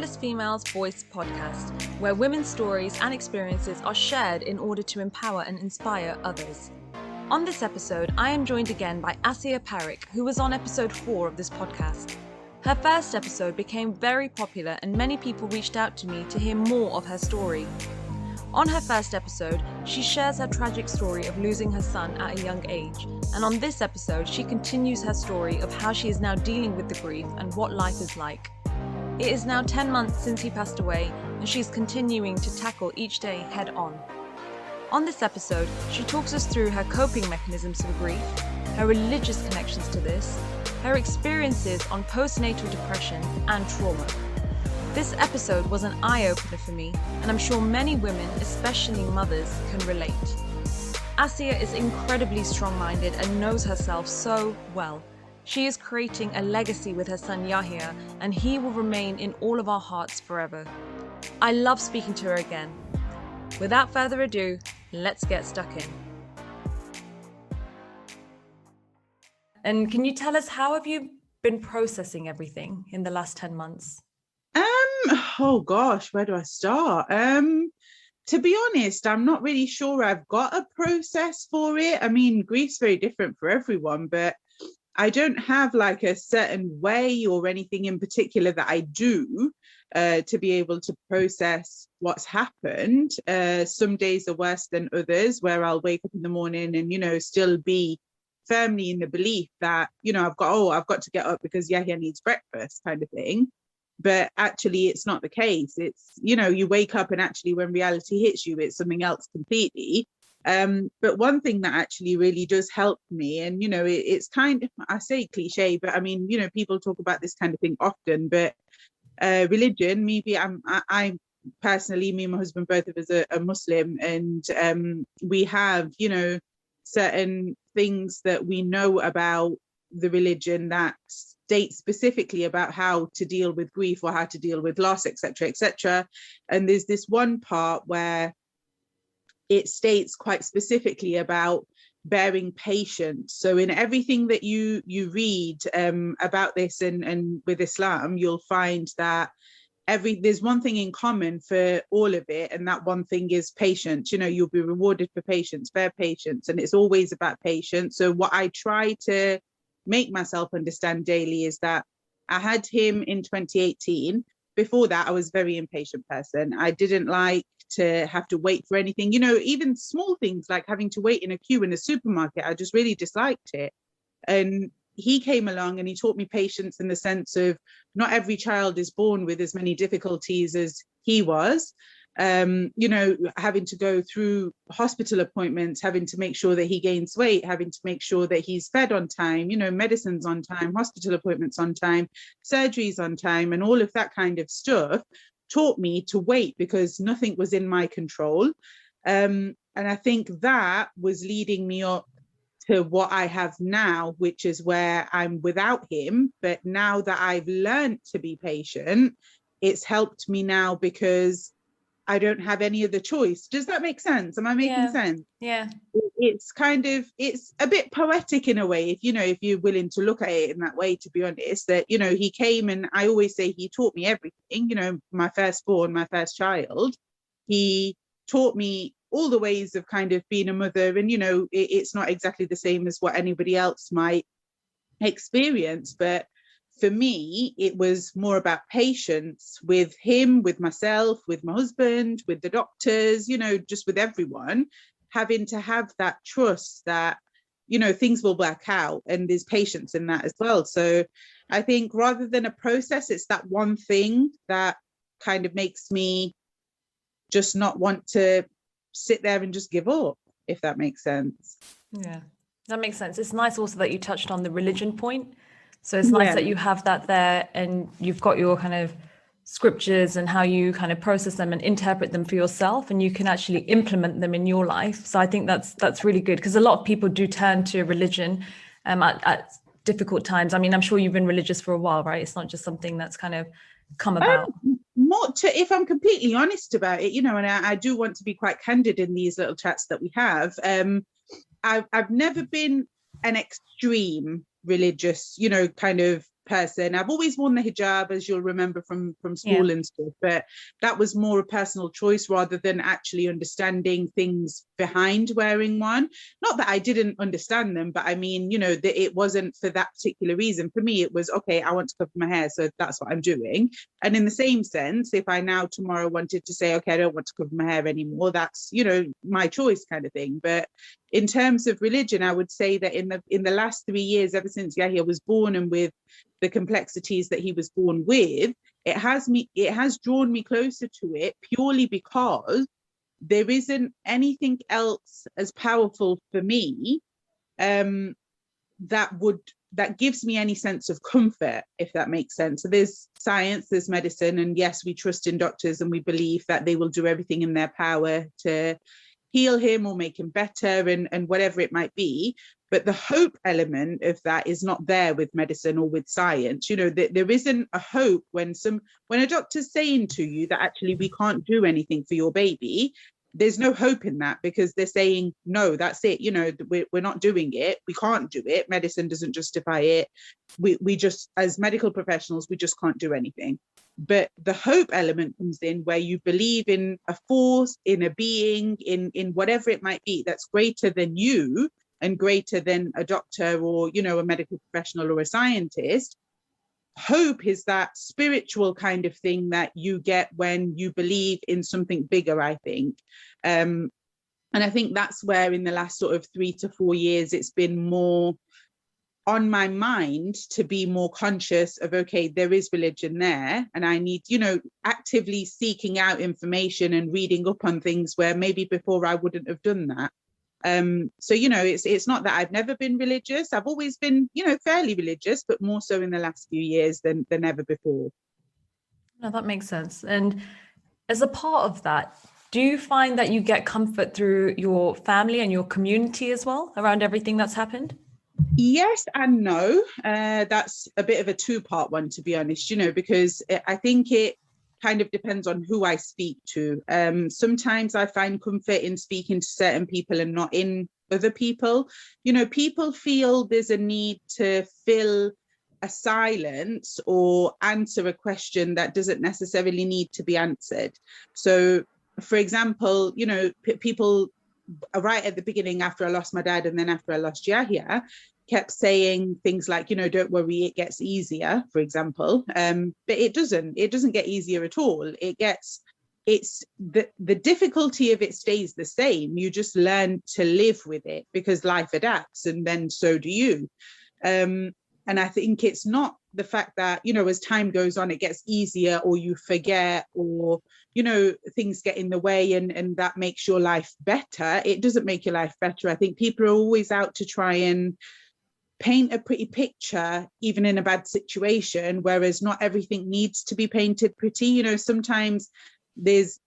Fearless Females Voice podcast, where women's stories and experiences are shared in order to empower and inspire others. On this episode, I am joined again by Asiya Parekh, who was on episode 4 of this podcast. Her first episode became very popular and many people reached out to me to hear more of her story. On her first episode, she shares her tragic story of losing her son at a young age, and on this episode, she continues her story of how she is now dealing with the grief and what life is like. It is now 10 months since he passed away, and she is continuing to tackle each day head on. On this episode, she talks us through her coping mechanisms for grief, her religious connections to this, her experiences on postnatal depression and trauma. This episode was an eye-opener for me, and I'm sure many women, especially mothers, can relate. Asiya is incredibly strong-minded and knows herself so well. She is creating a legacy with her son Yahiya, and he will remain in all of our hearts forever. I love speaking to her again. Without further ado, let's get stuck in. And can you tell us, how have you been processing everything in the last 10 months? Oh gosh, where do I start? To be honest, I'm not really sure I've got a process for it. I mean, grief's very different for everyone, but I don't have like a certain way or anything in particular that I do to be able to process what's happened. Some days are worse than others, where I'll wake up in the morning and, still be firmly in the belief that, I've got to get up because Yahiya needs breakfast kind of thing. But actually, it's not the case. It's, you wake up and actually when reality hits you, it's something else completely. But one thing that actually really does help me, and it's kind of, I say cliche, but I mean, people talk about this kind of thing often, but religion, maybe I personally, me and my husband, both of us are Muslim, and we have certain things that we know about the religion that state specifically about how to deal with grief or how to deal with loss, etc., etc. And there's this one part where it states quite specifically about bearing patience. So in everything that you read about this and with Islam, you'll find that there's one thing in common for all of it, and that one thing is patience. You'll be rewarded for patience, bear patience, and it's always about patience. So what I try to make myself understand daily is that I had him in 2018. Before that, I was a very impatient person. I didn't like to have to wait for anything, even small things like having to wait in a queue in a supermarket. I just really disliked it. And he came along and he taught me patience in the sense of not every child is born with as many difficulties as he was. Having to go through hospital appointments, having to make sure that he gains weight, having to make sure that he's fed on time, medicines on time, hospital appointments on time, surgeries on time, and all of that kind of stuff taught me to wait because nothing was in my control. And I think that was leading me up to what I have now, which is where I'm without him. But now that I've learned to be patient, it's helped me now because I don't have any other choice. Does that make sense? Am I making sense? Yeah. It's a bit poetic in a way, if you're willing to look at it in that way, to be honest, that, he came, and I always say he taught me everything, my firstborn, my first child. He taught me all the ways of kind of being a mother, and, it's not exactly the same as what anybody else might experience, but for me, it was more about patience with him, with myself, with my husband, with the doctors, just with everyone, having to have that trust that, things will work out, and there's patience in that as well. So I think rather than a process, it's that one thing that kind of makes me just not want to sit there and just give up, if that makes sense. Yeah, that makes sense. It's nice also that you touched on the religion point. So it's nice that you have that there, and you've got your kind of scriptures and how you kind of process them and interpret them for yourself, and you can actually implement them in your life. So I think that's really good, because a lot of people do turn to religion at difficult times. I mean, I'm sure you've been religious for a while, right? It's not just something that's kind of come about. If I'm completely honest about it, and I do want to be quite candid in these little chats that we have. I've never been an extreme religious, kind of person. I've always worn the hijab, as you'll remember from school and stuff, but that was more a personal choice rather than actually understanding things behind wearing one. Not that I didn't understand them, but I mean, you know, that it wasn't for that particular reason. For me, it was, okay, I want to cover my hair, so that's what I'm doing. And in the same sense, if I now tomorrow wanted to say, okay, I don't want to cover my hair anymore, that's, you know, my choice kind of thing. But in terms of religion, I would say that in the last 3 years, ever since Yahiya was born, and with the complexities that he was born with, it has drawn me closer to it, purely because there isn't anything else as powerful for me that gives me any sense of comfort, if that makes sense. So there's science, there's medicine, and yes, we trust in doctors and we believe that they will do everything in their power to heal him or make him better, and whatever it might be. But the hope element of that is not there with medicine or with science. You know, there isn't a hope when a doctor's saying to you that actually we can't do anything for your baby. There's no hope in that, because they're saying, no, that's it. You know, we're not doing it. We can't do it. Medicine doesn't justify it. We just, as medical professionals, we just can't do anything. But the hope element comes in where you believe in a force, in a being, in whatever it might be, that's greater than you and greater than a doctor or, you know, a medical professional or a scientist. Hope is that spiritual kind of thing that you get when you believe in something bigger, I think. And I think that's where in the last sort of 3 to 4 years, it's been more on my mind to be more conscious of, okay, there is religion there, and I need, you know, actively seeking out information and reading up on things where maybe before I wouldn't have done that. So, you know, it's not that I've never been religious. I've always been, you know, fairly religious, but more so in the last few years than ever before. No, that makes sense. And as a part of that, do you find that you get comfort through your family and your community as well around everything that's happened? Yes and no. That's a bit of a two-part one, to be honest, you know, because I think it kind of depends on who I speak to. Sometimes I find comfort in speaking to certain people and not in other people. You know, people feel there's a need to fill a silence or answer a question that doesn't necessarily need to be answered. So, for example, you know, people right at the beginning, after I lost my dad and then after I lost Yahiya, kept saying things like, you know, don't worry, it gets easier, for example. But it doesn't get easier at all. It's the difficulty of it stays the same. You just learn to live with it because life adapts, and then so do you. And I think it's not the fact that, you know, as time goes on, it gets easier, or you forget, or, you know, things get in the way, and that makes your life better. It doesn't make your life better. I think people are always out to try and paint a pretty picture, even in a bad situation, whereas not everything needs to be painted pretty. You know, sometimes there's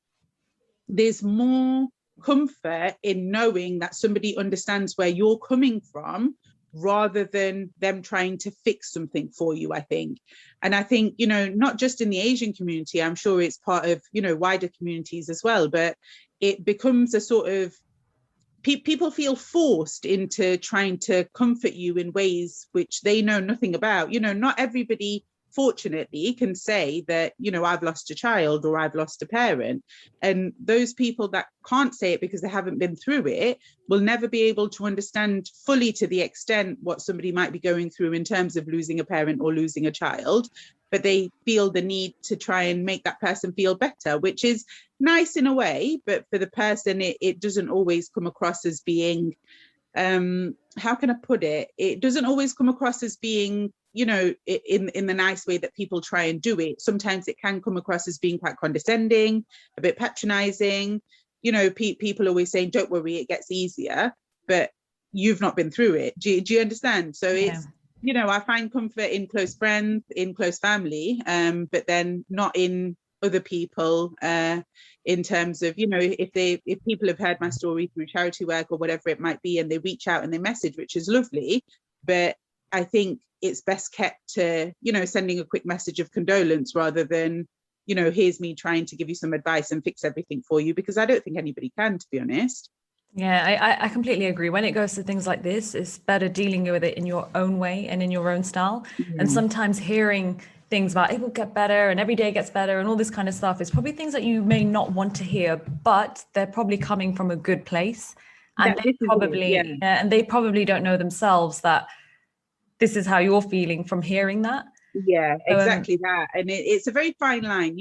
more comfort in knowing that somebody understands where you're coming from, rather than them trying to fix something for you, I think. And I think, you know, not just in the Asian community, I'm sure it's part of, you know, wider communities as well, but it becomes a sort of, people feel forced into trying to comfort you in ways which they know nothing about. You know, not everybody, fortunately, can say that, you know, I've lost a child or I've lost a parent. And those people that can't say it because they haven't been through it will never be able to understand fully to the extent what somebody might be going through in terms of losing a parent or losing a child. But they feel the need to try and make that person feel better, which is nice in a way, but for the person, it doesn't always come across as being, how can I put it? It doesn't always come across as being, you know, in the nice way that people try and do it. Sometimes it can come across as being quite condescending, a bit patronizing. You know, people always saying, don't worry, it gets easier, but you've not been through it. Do you understand? So yeah. It's, you know, I find comfort in close friends, in close family, but then not in other people, in terms of, you know, if people have heard my story through charity work or whatever it might be, and they reach out and they message, which is lovely, but I think it's best kept to, you know, sending a quick message of condolence rather than, you know, here's me trying to give you some advice and fix everything for you, because I don't think anybody can, to be honest. Yeah, I completely agree. When it goes to things like this, it's better dealing with it in your own way and in your own style. And Yeah. sometimes hearing things about it will get better and every day gets better and all this kind of stuff is probably things that you may not want to hear, but they're probably coming from a good place. And That they this is it. Yeah. probably, yeah, and they probably don't know themselves that this is how you're feeling from hearing that. Yeah, So, exactly that. And it's a very fine line,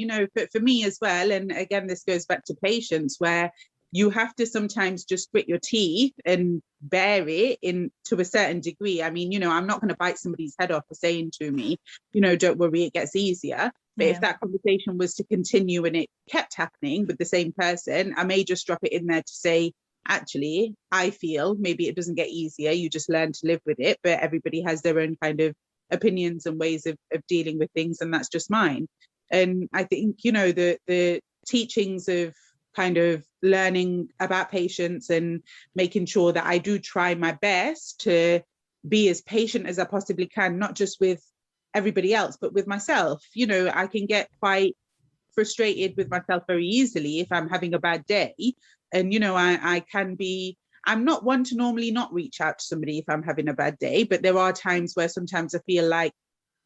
for me as well. And again, this goes back to patience, where you have to sometimes just grit your teeth and bear it in to a certain degree. I mean, I'm not going to bite somebody's head off for saying to me, don't worry, it gets easier. But if yeah, that conversation was to continue and it kept happening with the same person, I may just drop it in there to say, actually, I feel maybe it doesn't get easier. You just learn to live with it, but everybody has their own kind of opinions and ways of dealing with things, and that's just mine. And I think the teachings of kind of learning about patience and making sure that I do try my best to be as patient as I possibly can, not just with everybody else but with myself. I can get quite frustrated with myself very easily if I'm having a bad day. And I can be, I'm not one to normally not reach out to somebody if I'm having a bad day, but there are times where sometimes I feel like,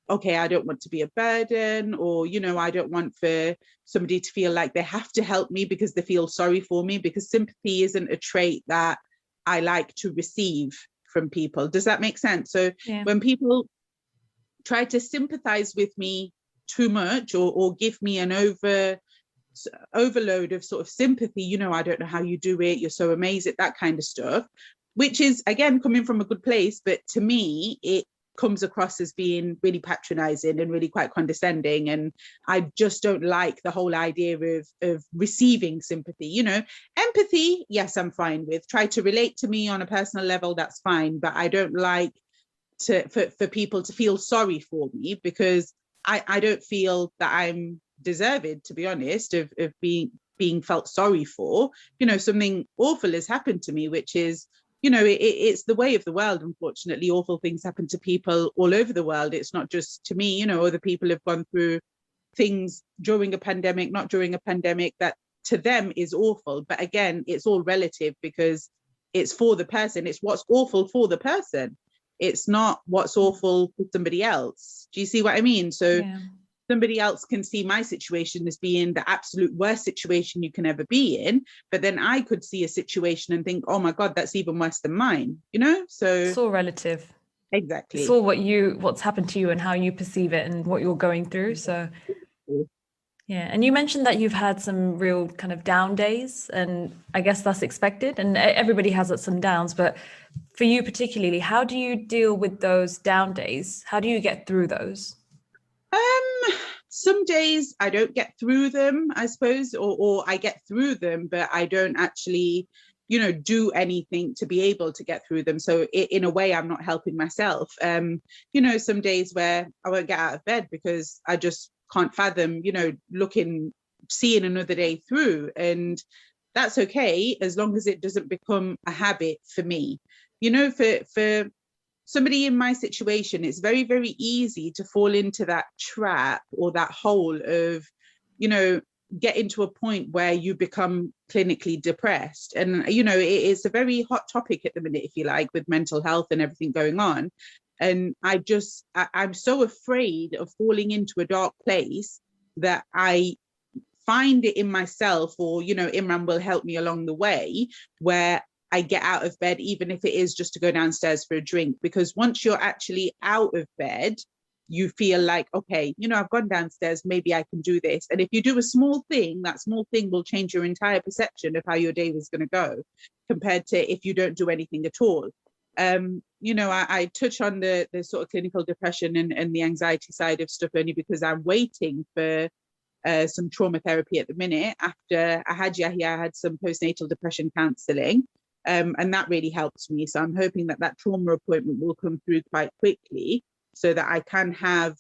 okay, I don't want to be a burden, or I don't want for somebody to feel like they have to help me because they feel sorry for me, because sympathy isn't a trait that I like to receive from people. Does that make sense? So yeah. when people try to sympathize with me too much, or give me an overload of sort of sympathy, I don't know how you do it, you're so amazing, that kind of stuff, which is again coming from a good place, but to me it comes across as being really patronizing and really quite condescending. And I just don't like the whole idea of receiving sympathy. Empathy, yes, I'm fine with. Try to relate to me on a personal level, that's fine, but I don't like for people to feel sorry for me, because I don't feel that I'm deserved, to be honest, of being felt sorry for. Something awful has happened to me, which is, it's the way of the world. Unfortunately, awful things happen to people all over the world. It's not just to me. Other people have gone through things during a pandemic, not during a pandemic, that to them is awful. But again, it's all relative, because it's for the person. It's what's awful for the person. It's not what's awful for somebody else. Do you see what I mean? So Yeah. somebody else can see my situation as being the absolute worst situation you can ever be in, but then I could see a situation and think, oh my God, that's even worse than mine, So It's all relative. It's exactly. all what's happened to you and how you perceive it and what you're going through. So yeah, and you mentioned that you've had some real kind of down days, and I guess that's expected, and everybody has ups and downs, but for you particularly, how do you deal with those down days? How do you get through those? Some days I don't get through them, I suppose, or I get through them, but I don't actually, do anything to be able to get through them. So in a way, I'm not helping myself. Some days where I won't get out of bed because I just can't fathom, seeing another day through. And that's okay, as long as it doesn't become a habit for me. For somebody in my situation, it's very, very easy to fall into that trap or that hole of, getting to a point where you become clinically depressed. And, it's a very hot topic at the minute, if you like, with mental health and everything going on. And I'm so afraid of falling into a dark place that I find it in myself, or Imran will help me along the way, where I get out of bed, even if it is just to go downstairs for a drink. Because once you're actually out of bed, you feel like, okay, I've gone downstairs, maybe I can do this. And if you do a small thing, that small thing will change your entire perception of how your day was going to go, compared to if you don't do anything at all. I touch on the sort of clinical depression and the anxiety side of stuff only because I'm waiting for some trauma therapy at the minute. After I had Yahiya, I had some postnatal depression counselling, and that really helped me. So I'm hoping that trauma appointment will come through quite quickly, so that I can have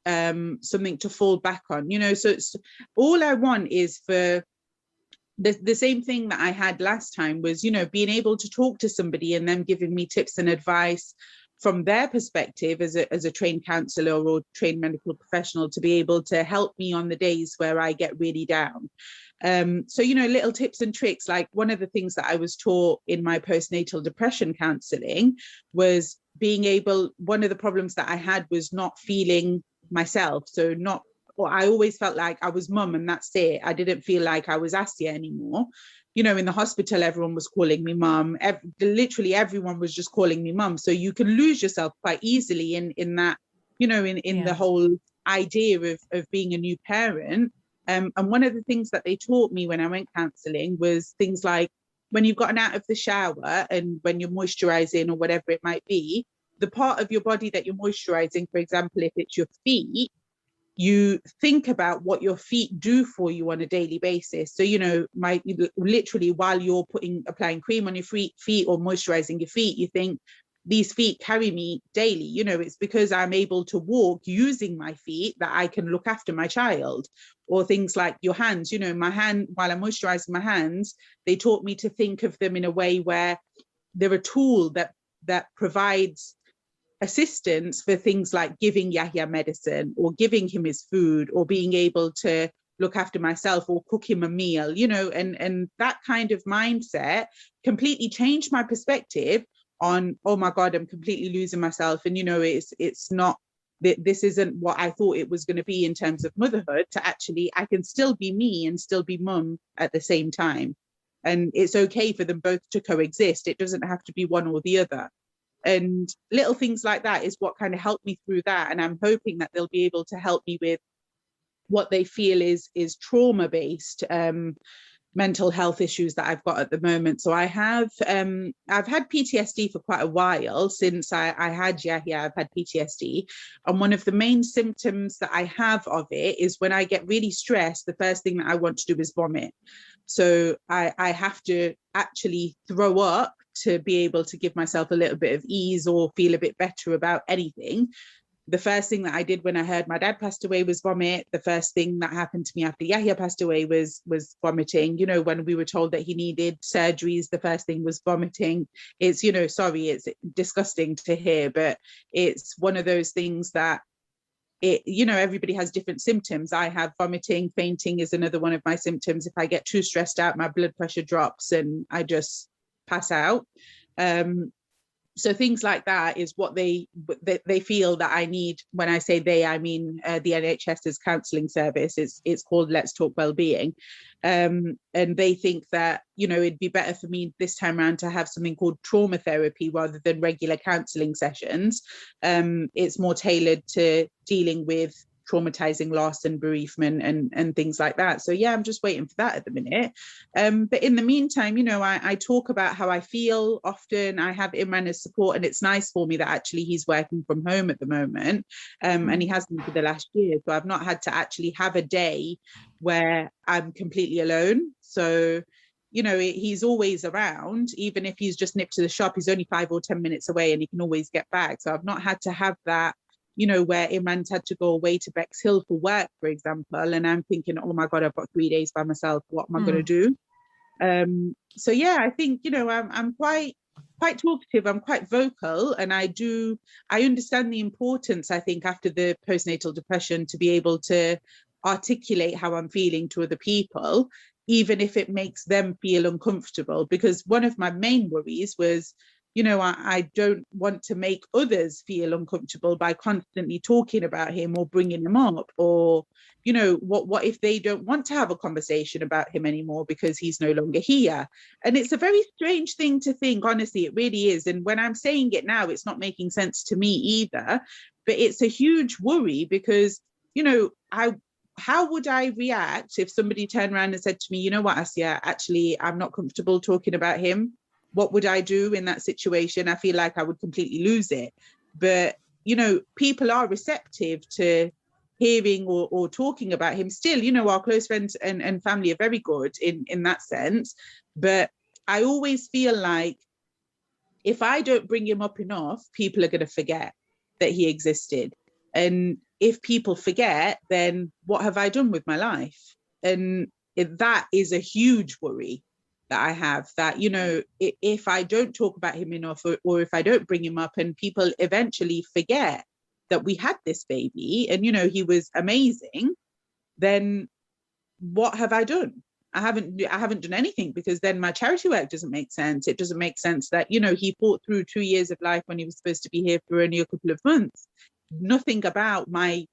something to fall back on. So it's, all I want is for the same thing that I had last time, was, being able to talk to somebody and them giving me tips and advice from their perspective as a trained counsellor or trained medical professional, to be able to help me on the days where I get really down. So, little tips and tricks, like one of the things that I was taught in my postnatal depression counselling was one of the problems that I had was not feeling myself. So I always felt like I was mum and that's it. I didn't feel like I was Asiya anymore. In the hospital, everyone was calling me mum. Literally everyone was just calling me mum. So you can lose yourself quite easily in that, in the whole idea of being a new parent. And one of the things that they taught me when I went counselling was things like when you've gotten out of the shower and when you're moisturising or whatever it might be, the part of your body that you're moisturising, for example, if it's your feet, you think about what your feet do for you on a daily basis. So, literally while you're applying cream on your feet or moisturising your feet, you think, these feet carry me daily. It's because I'm able to walk using my feet that I can look after my child. Or things like your hands, my hand, while I'm moisturizing my hands, they taught me to think of them in a way where they're a tool that provides assistance for things like giving Yahiya medicine or giving him his food or being able to look after myself or cook him a meal, and that kind of mindset completely changed my perspective on, oh my God, I'm completely losing myself. And, it's not, this isn't what I thought it was going to be in terms of motherhood, to actually, I can still be me and still be mum at the same time. And it's okay for them both to coexist. It doesn't have to be one or the other. And little things like that is what kind of helped me through that. And I'm hoping that they'll be able to help me with what they feel is trauma-based mental health issues that I've got at the moment. So I've had PTSD for quite a while. Since I had Yahiya, I've had PTSD. And one of the main symptoms that I have of it is when I get really stressed, the first thing that I want to do is vomit. So I have to actually throw up to be able to give myself a little bit of ease or feel a bit better about anything. The first thing that I did when I heard my dad passed away was vomit. The first thing that happened to me after Yahiya passed away was vomiting. When we were told that he needed surgeries, the first thing was vomiting. It's, it's disgusting to hear, but it's one of those things that everybody has different symptoms. I have vomiting, fainting is another one of my symptoms. If I get too stressed out, my blood pressure drops and I just pass out. So things like that is what they feel that I need. When I say they, I mean the NHS's counselling service. It's called Let's Talk Wellbeing, and they think that it'd be better for me this time around to have something called trauma therapy rather than regular counselling sessions. It's more tailored to dealing with traumatizing loss and bereavement and things like that. So yeah, I'm just waiting for that at the minute. But in the meantime, I talk about how I feel often. I have Imran as support, and it's nice for me that actually he's working from home at the moment, and he has been for the last year. So I've not had to actually have a day where I'm completely alone. So he's always around. Even if he's just nipped to the shop, he's only 5 or 10 minutes away and he can always get back. So I've not had to have that, where Imran's had to go away to Bexhill for work, for example, and I'm thinking, oh my God, I've got 3 days by myself. What am I going to do? So yeah, I think, I'm quite talkative. I'm quite vocal, and I understand the importance, I think, after the postnatal depression, to be able to articulate how I'm feeling to other people, even if it makes them feel uncomfortable. Because one of my main worries was, I don't want to make others feel uncomfortable by constantly talking about him or bringing him up, or, what if they don't want to have a conversation about him anymore because he's no longer here? And it's a very strange thing to think, honestly, it really is. And when I'm saying it now, it's not making sense to me either, but it's a huge worry because, how would I react if somebody turned around and said to me, you know what, Asiya, actually, I'm not comfortable talking about him? What would I do in that situation? I feel like I would completely lose it. But, people are receptive to hearing or talking about him still. Our close friends and family are very good in that sense. But I always feel like if I don't bring him up enough, people are going to forget that he existed. And if people forget, then what have I done with my life? And that is a huge worry that I have, that, if I don't talk about him enough, or if I don't bring him up, and people eventually forget that we had this baby and, he was amazing, then what have I done? I haven't done anything, because then my charity work doesn't make sense. It doesn't make sense that, you know, he fought through 2 years of life when he was supposed to be here for only a couple of months. Nothing about my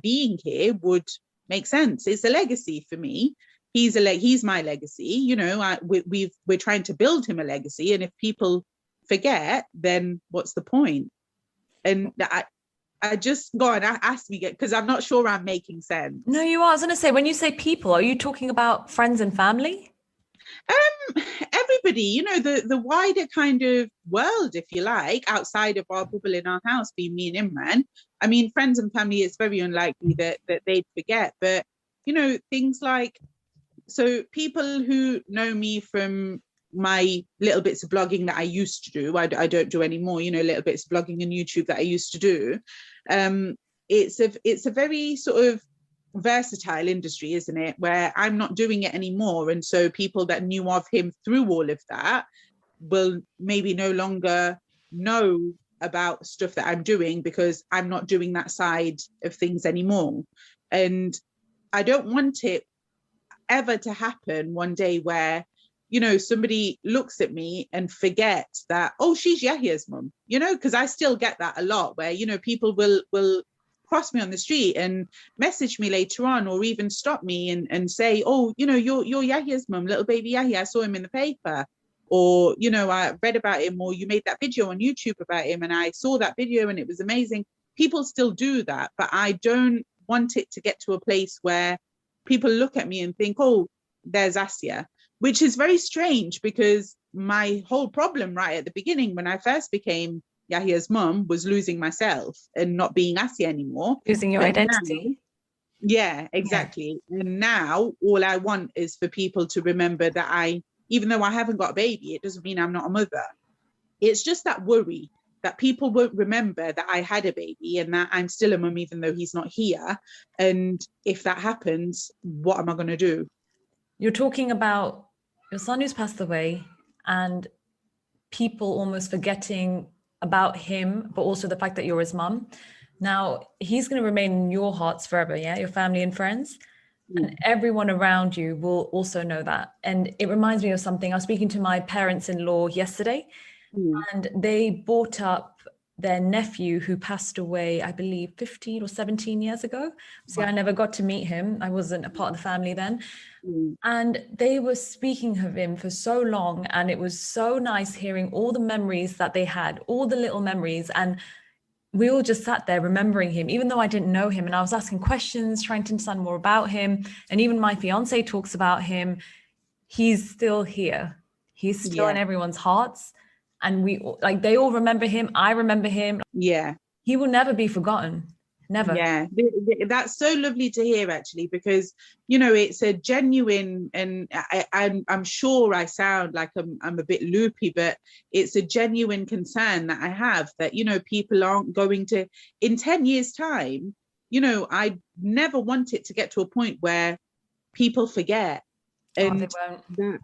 being here would make sense. It's a legacy for me. He's my legacy. You know, we're trying to build him a legacy, and if people forget, then what's the point? And I just go on, ask me, because I'm not sure I'm making sense. No, you are. I was going to say, when you say people, are you talking about friends and family? Everybody, you know, the wider kind of world, if you like, outside of our bubble in our house, being me and Imran. I mean, friends and family, it's very unlikely that they'd forget. But, you know, things like, so people who know me from my little bits of blogging that I used to do, I don't do anymore, you know, little bits of blogging and YouTube that I used to do. It's a very sort of versatile industry, isn't it, where I'm not doing it anymore, and so people that knew of him through all of that will maybe no longer know about stuff that I'm doing, because I'm not doing that side of things anymore. And I don't want it ever to happen one day where, you know, somebody looks at me and forgets that, oh, she's Yahiya's mum, you know, because I still get that a lot, where, you know, people will cross me on the street and message me later on, or even stop me and say, oh, you know, you're Yahiya's mum, little baby Yahiya, I saw him in the paper, or, you know, I read about him, or you made that video on YouTube about him and I saw that video and it was amazing. People still do that, but I don't want it to get to a place where people look at me and think, oh, there's Asiya, which is very strange, because my whole problem right at the beginning, when I first became Yahiya's mum, was losing myself and not being Asiya anymore. Losing your identity. Now, yeah, exactly. Yeah. And now all I want is for people to remember that even though I haven't got a baby, it doesn't mean I'm not a mother. It's just that worry that people won't remember that I had a baby and that I'm still a mum, even though he's not here. And if that happens, what am I going to do? You're talking about your son who's passed away, and people almost forgetting about him, but also the fact that you're his mum. Now, he's going to remain in your hearts forever, yeah? Your family and friends. And everyone around you will also know that. And it reminds me of something. I was speaking to my parents-in-law yesterday, and they brought up their nephew who passed away, I believe, 15 or 17 years ago. See, I never got to meet him. I wasn't a part of the family then. And they were speaking of him for so long. And it was so nice hearing all the memories that they had, all the little memories. And we all just sat there remembering him, even though I didn't know him. And I was asking questions, trying to understand more about him. And even my fiance talks about him. He's still here. He's still in everyone's hearts. And they all remember him. I remember him. Yeah. He will never be forgotten. Never. Yeah, that's so lovely to hear, actually, because, you know, it's a genuine, and I'm sure I sound like I'm a bit loopy, but it's a genuine concern that I have that, you know, people aren't going to, in 10 years' time, you know, I never want it to get to a point where people forget. And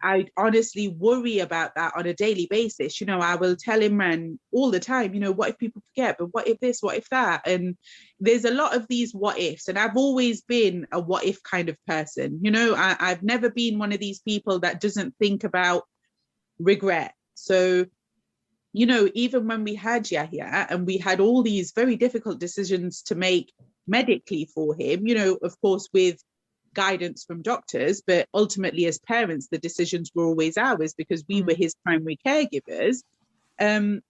I honestly worry about that on a daily basis. You know, I will tell Imran all the time, you know, what if people forget, but what if this, what if that? And there's a lot of these what ifs. And I've always been a what if kind of person. You know, I've never been one of these people that doesn't think about regret. So, you know, even when we had Yahiya and we had all these very difficult decisions to make medically for him, you know, of course, with guidance from doctors, but ultimately as parents the decisions were always ours, because we were his primary caregivers. And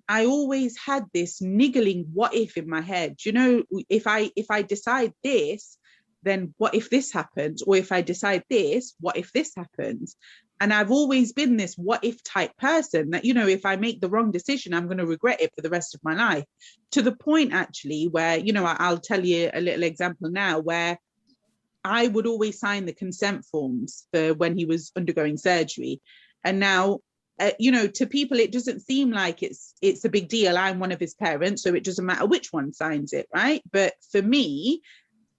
I always had this niggling what if in my head, you know, if I decide this, then what if this happens? Or if I decide this, what if this happens? And I've always been this what if type person that, you know, if I make the wrong decision, I'm going to regret it for the rest of my life, to the point actually where, you know, I'll tell you a little example now, where I would always sign the consent forms for when he was undergoing surgery. And now, you know, to people, it doesn't seem like it's a big deal. I'm one of his parents, so it doesn't matter which one signs it, right? But for me,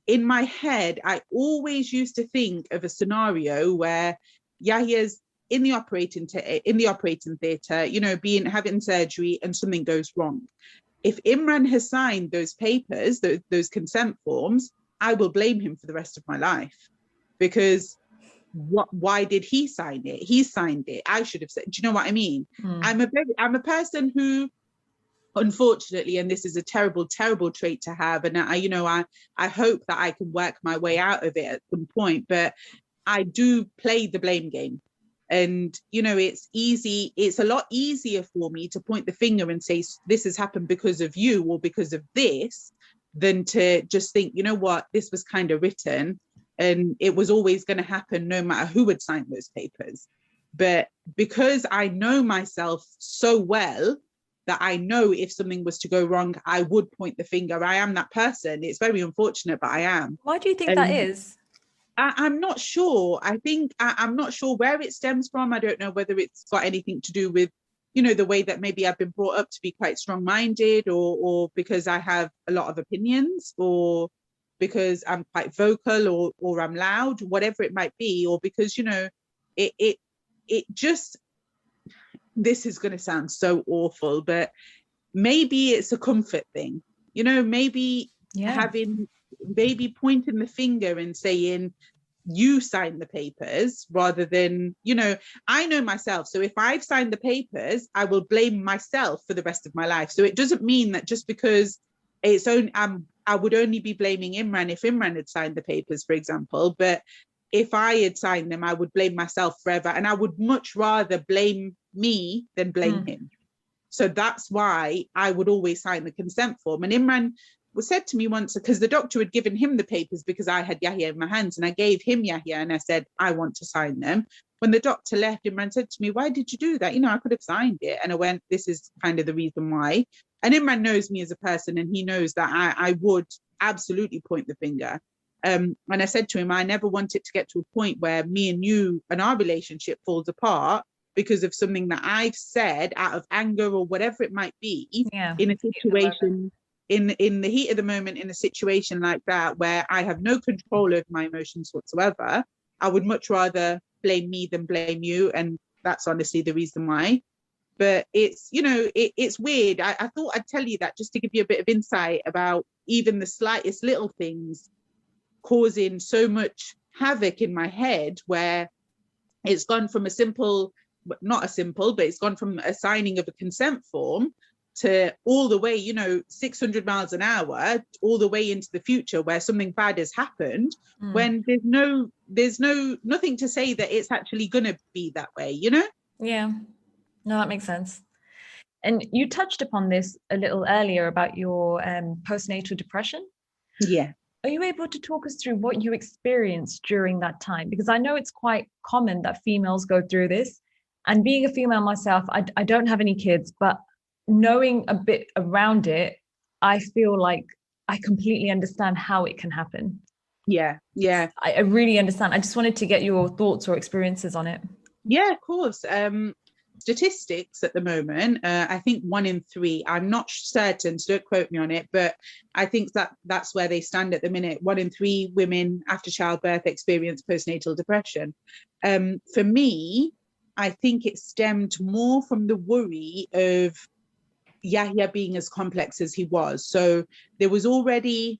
in my head, I always used to think of a scenario where Yahiya's in the operating theatre, you know, having surgery, and something goes wrong. If Imran has signed those papers, those consent forms, I will blame him for the rest of my life, because why did he sign it? He signed it. I should have said, do you know what I mean? I'm a person who, unfortunately, and this is a terrible, terrible trait to have, and I hope that I can work my way out of it at some point, but I do play the blame game. And it's a lot easier for me to point the finger and say this has happened because of you or because of this, than to just think, you know what, this was kind of written and it was always going to happen no matter who had signed those papers. But because I know myself so well, that I know if something was to go wrong, I would point the finger. I am that person. It's very unfortunate, but I am. Why do you think that is? I'm not sure. I think I'm not sure where it stems from. I don't know whether it's got anything to do with, the way that maybe I've been brought up to be quite strong-minded, or because I have a lot of opinions, or because I'm quite vocal, or I'm loud, whatever it might be, or because, it just, this is going to sound so awful, but maybe it's a comfort thing, maybe pointing the finger and saying, you signed the papers, rather than, I know myself. So if I've signed the papers, I will blame myself for the rest of my life. So it doesn't mean that just because it's only, I would only be blaming Imran if Imran had signed the papers, for example. But if I had signed them, I would blame myself forever. And I would much rather blame me than blame him. So that's why I would always sign the consent form. And Imran was said to me once, because the doctor had given him the papers because I had Yahiya in my hands, and I gave him Yahiya and I said, I want to sign them. When the doctor left, Imran said to me, why did you do that? I could have signed it. And I went, this is kind of the reason why. And Imran knows me as a person, and he knows that I would absolutely point the finger. And I said to him, I never want it to get to a point where me and you and our relationship falls apart because of something that I've said out of anger or whatever it might be, in a situation, in the heat of the moment, in a situation like that, where I have no control over my emotions whatsoever. I would much rather blame me than blame you. And that's honestly the reason why. But it's, it's weird. I thought I'd tell you that just to give you a bit of insight about even the slightest little things causing so much havoc in my head, where it's gone from it's gone from a signing of a consent form to all the way, 600 miles an hour, all the way into the future where something bad has happened, when there's nothing to say that it's actually going to be that way, Yeah, no, that makes sense. And you touched upon this a little earlier about your postnatal depression. Yeah. Are you able to talk us through what you experienced during that time? Because I know it's quite common that females go through this. And being a female myself, I don't have any kids, but knowing a bit around it, I feel like I completely understand how it can happen. Yeah. I really understand. I just wanted to get your thoughts or experiences on it. Yeah, of course. Statistics at the moment, I think 1 in 3, I'm not certain, so don't quote me on it, but I think that's where they stand at the minute. 1 in 3 women after childbirth experience postnatal depression. For me, I think it stemmed more from the worry of Yahiya being as complex as he was. So there was already,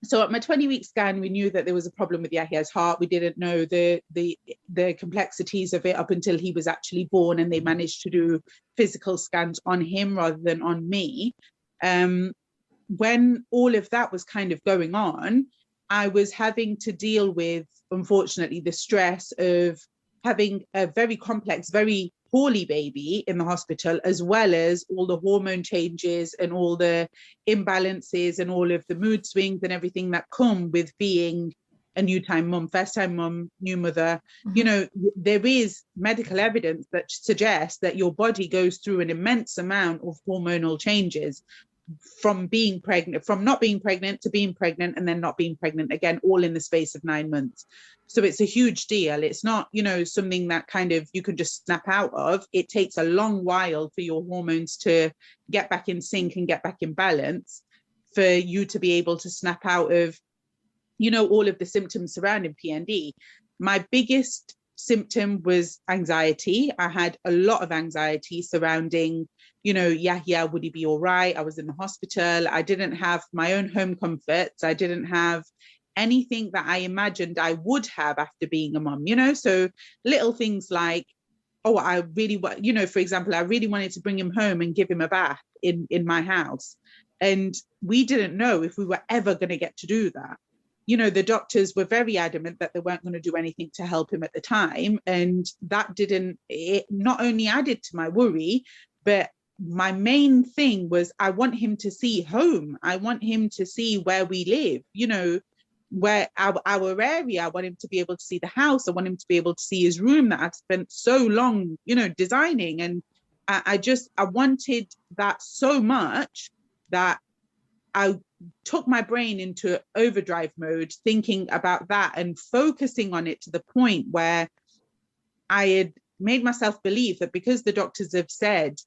so at my 20-week scan, we knew that there was a problem with Yahiya's heart. We didn't know the complexities of it up until he was actually born, and they managed to do physical scans on him rather than on me. When all of that was kind of going on, I was having to deal with, unfortunately, the stress of having a very complex, very poorly baby in the hospital, as well as all the hormone changes and all the imbalances and all of the mood swings and everything that come with being a new time mum, first time mum, new mother. There is medical evidence that suggests that your body goes through an immense amount of hormonal changes from being pregnant, from not being pregnant to being pregnant, and then not being pregnant again, all in the space of 9 months. So it's a huge deal. It's not, something that kind of you can just snap out of. It takes a long while for your hormones to get back in sync and get back in balance, for you to be able to snap out of, all of the symptoms surrounding PND. My biggest symptom was anxiety. I had a lot of anxiety surrounding, Yahiya, would he be all right? I was in the hospital. I didn't have my own home comforts. I didn't have anything that I imagined I would have after being a mum, you know? So little things like, oh, I really want, you know, for example, I really wanted to bring him home and give him a bath in my house. And we didn't know if we were ever going to get to do that. You know, the doctors were very adamant that they weren't going to do anything to help him at the time. And that it not only added to my worry, but my main thing was I want him to see home. I want him to see where we live, you know, where our area. I want him to be able to see the house. I want him to be able to see his room that I've spent so long, you know, designing. And I wanted that so much that I took my brain into overdrive mode, thinking about that and focusing on it to the point where I had made myself believe that because the doctors have said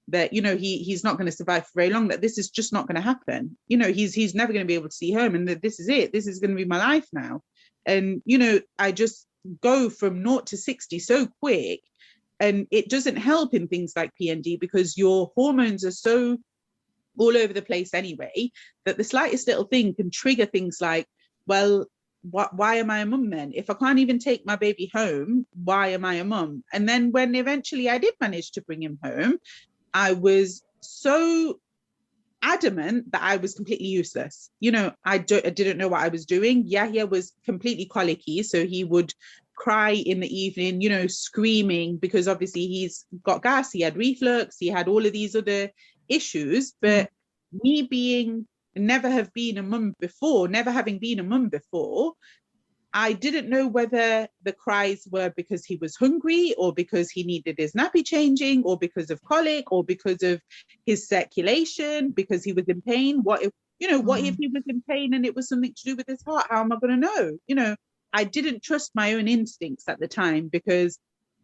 that, you know, he's not going to survive for very long, that this is just not going to happen. You know, he's never going to be able to see home, and that this is it. This is going to be my life now. And, you know, I just go from 0 to 60 so quick. And it doesn't help in things like PND because your hormones are so all over the place anyway, that the slightest little thing can trigger things like, well, why am I a mum then? If I can't even take my baby home, why am I a mum? And then when eventually I did manage to bring him home, I was so adamant that I was completely useless. You know, I didn't know what I was doing. Yahiya was completely colicky, so he would cry in the evening, you know, screaming, because obviously he's got gas, he had reflux, he had all of these other issues. But me never having been a mum before, I didn't know whether the cries were because he was hungry, or because he needed his nappy changing, or because of colic, or because of his circulation, because he was in pain. What if he was in pain and it was something to do with his heart? How am I going to know? You know, I didn't trust my own instincts at the time, because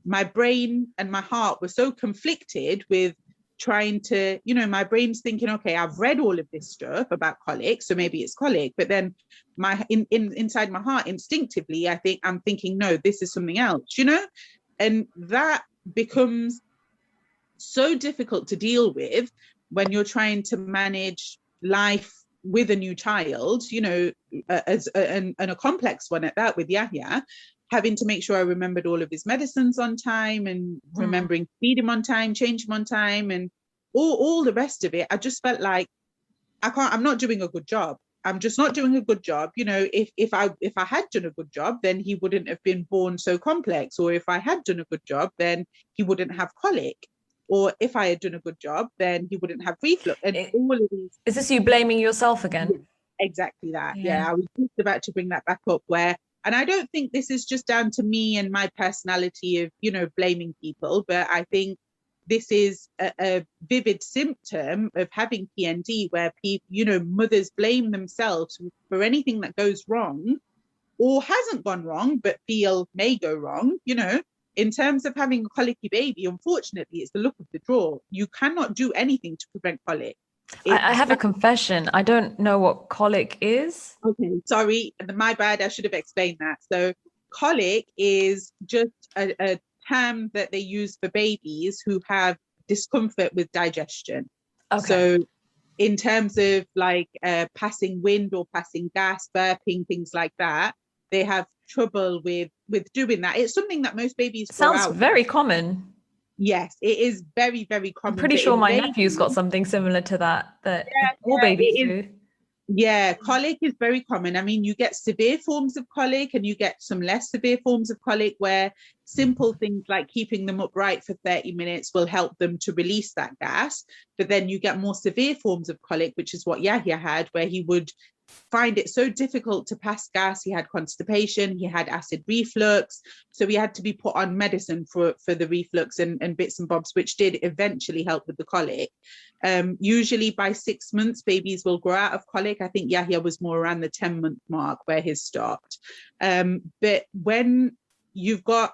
my brain and my heart were so conflicted with trying to, you know, my brain's thinking, okay, I've read all of this stuff about colic, so maybe it's colic. But then inside my heart, instinctively, I'm thinking, no, this is something else, you know? And that becomes so difficult to deal with when you're trying to manage life with a new child, you know, and a complex one at that, with Yahiya, having to make sure I remembered all of his medicines on time, and remembering to feed him on time, change him on time, and all the rest of it. I just felt like I'm not doing a good job. I'm just not doing a good job. You know, if I had done a good job, then he wouldn't have been born so complex. Or if I had done a good job, then he wouldn't have colic. Or if I had done a good job, then he wouldn't have reflux. And all of these. Is this you blaming yourself again? Yeah, exactly that. Yeah, I was just about to bring that back up, and I don't think this is just down to me and my personality of, you know, blaming people, but I think this is a vivid symptom of having PND, where people, you know, mothers blame themselves for anything that goes wrong or hasn't gone wrong, but feel may go wrong. You know, in terms of having a colicky baby, unfortunately, it's the luck of the draw. You cannot do anything to prevent colic. I have a confession. I don't know what colic is. Okay, sorry, my bad. I should have explained that. So colic is just a term that they use for babies who have discomfort with digestion. Okay. So in terms of like passing wind or passing gas, burping, things like that, they have trouble with doing that. It's something that most babies sounds very common. Yes, it is very, very common. I'm pretty sure my nephew's got something similar to that all babies do. Yeah, colic is very common. I mean, you get severe forms of colic and you get some less severe forms of colic, where simple things like keeping them upright for 30 minutes will help them to release that gas. But then you get more severe forms of colic, which is what Yahiya had, where he would find it so difficult to pass gas. He had constipation, he had acid reflux, so he had to be put on medicine for the reflux and bits and bobs, which did eventually help with the colic. Usually by 6 months babies will grow out of colic. I think Yahiya was more around the 10-month mark where his stopped. But when you've got,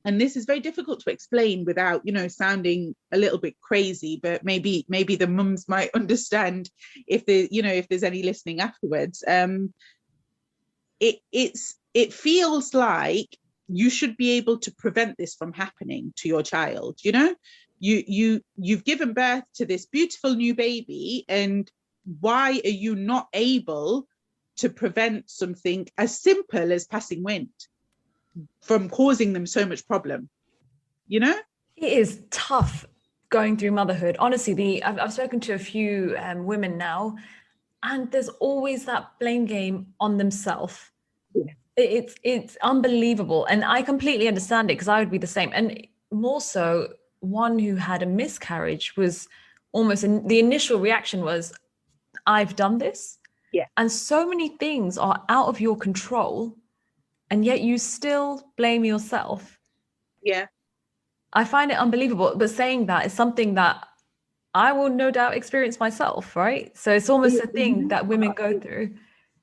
and this is very difficult to explain without, you know, sounding a little bit crazy, but maybe the mums might understand if there's any listening afterwards. It feels like you should be able to prevent this from happening to your child. You know, you've given birth to this beautiful new baby, and why are you not able to prevent something as simple as passing wind from causing them so much problem, you know? It is tough going through motherhood. Honestly, I've spoken to a few women now, and there's always that blame game on themselves. Yeah. It's unbelievable, and I completely understand it because I would be the same. And more so, one who had a miscarriage was almost the initial reaction was, I've done this. Yeah. And so many things are out of your control, and yet you still blame yourself. Yeah. I find it unbelievable. But saying that is something that I will no doubt experience myself, right? So it's almost a thing that women go through.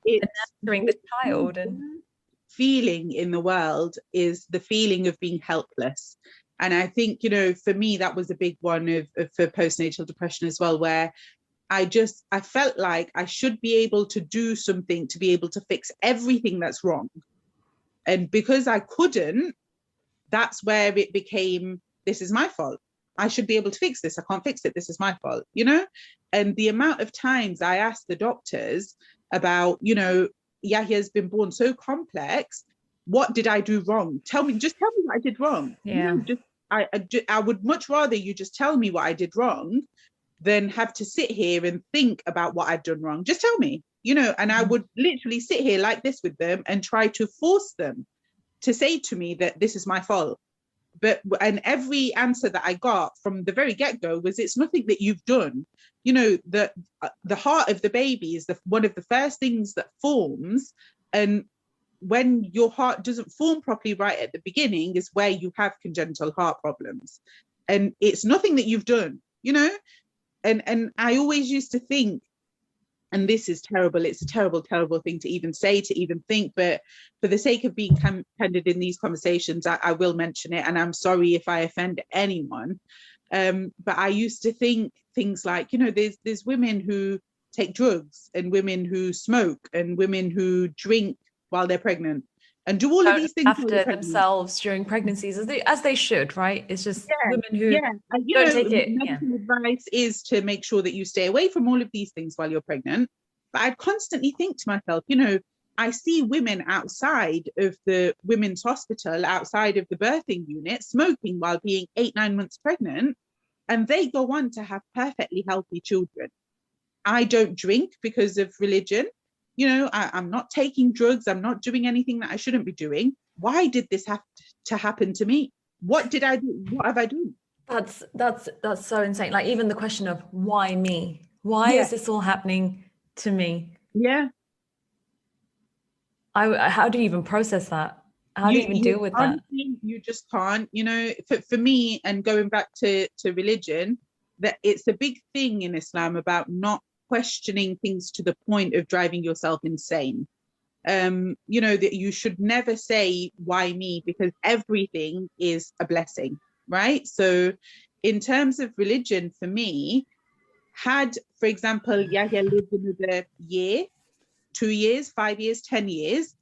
It's Nurturing the child and feeling in the world is the feeling of being helpless. And I think, you know, for me, that was a big one for postnatal depression as well, where I felt like I should be able to do something to be able to fix everything that's wrong. And because I couldn't, that's where it became, this is my fault. I should be able to fix this. I can't fix it. This is my fault, you know? And the amount of times I asked the doctors about, you know, Yahiya's been born so complex. What did I do wrong? Just tell me what I did wrong. yeah. You know, I would much rather you just tell me what I did wrong than have to sit here and think about what I've done wrong. Just tell me, you know, and I would literally sit here like this with them and try to force them to say to me that this is my fault. And every answer that I got from the very get-go was, it's nothing that you've done. You know, the heart of the baby is one of the first things that forms, and when your heart doesn't form properly right at the beginning is where you have congenital heart problems, and it's nothing that you've done, you know. And I always used to think, and this is terrible, it's a terrible, terrible thing to even say, to even think, but for the sake of being candid in these conversations, I will mention it, and I'm sorry if I offend anyone. But I used to think things like, you know, there's women who take drugs, and women who smoke, and women who drink while they're pregnant, and do all of these things after themselves during pregnancies, as they should, right? It's just women who and, you don't know, take it. medical advice is to make sure that you stay away from all of these things while you're pregnant. But I'd constantly think to myself, you know, I see women outside of the women's hospital, outside of the birthing unit, smoking while being 8-9 months pregnant, and they go on to have perfectly healthy children. I don't drink because of religion. You know, I'm not taking drugs. I'm not doing anything that I shouldn't be doing. Why did this have to happen to me? What did I do? What have I done? That's so insane. Like, even the question of why me? Why is this all happening to me? Yeah. How do you even process that? How do you even deal with that? You just can't, you know, for me, and going back to religion, that it's a big thing in Islam about not questioning things to the point of driving yourself insane. You know, that you should never say, why me? Because everything is a blessing, right? So in terms of religion, for me, had, for example, Yahiya lived another year, 2 years, 5 years, 10 years,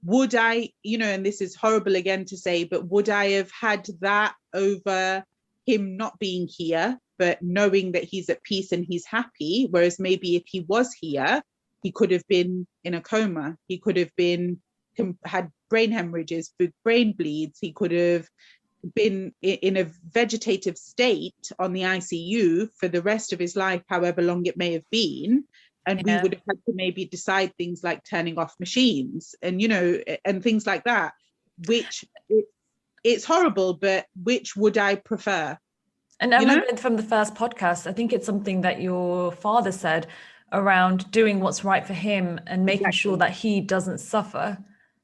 would I, you know, and this is horrible again to say, but would I have had that over him not being here, but knowing that he's at peace and he's happy? Whereas maybe if he was here, he could have been in a coma. He could have been, had brain hemorrhages, brain bleeds. He could have been in a vegetative state on the ICU for the rest of his life, however long it may have been. And we would have had to maybe decide things like turning off machines and, you know, and things like that, which it's horrible, but which would I prefer? And I remember from the first podcast, I think it's something that your father said around doing what's right for him and making sure that he doesn't suffer.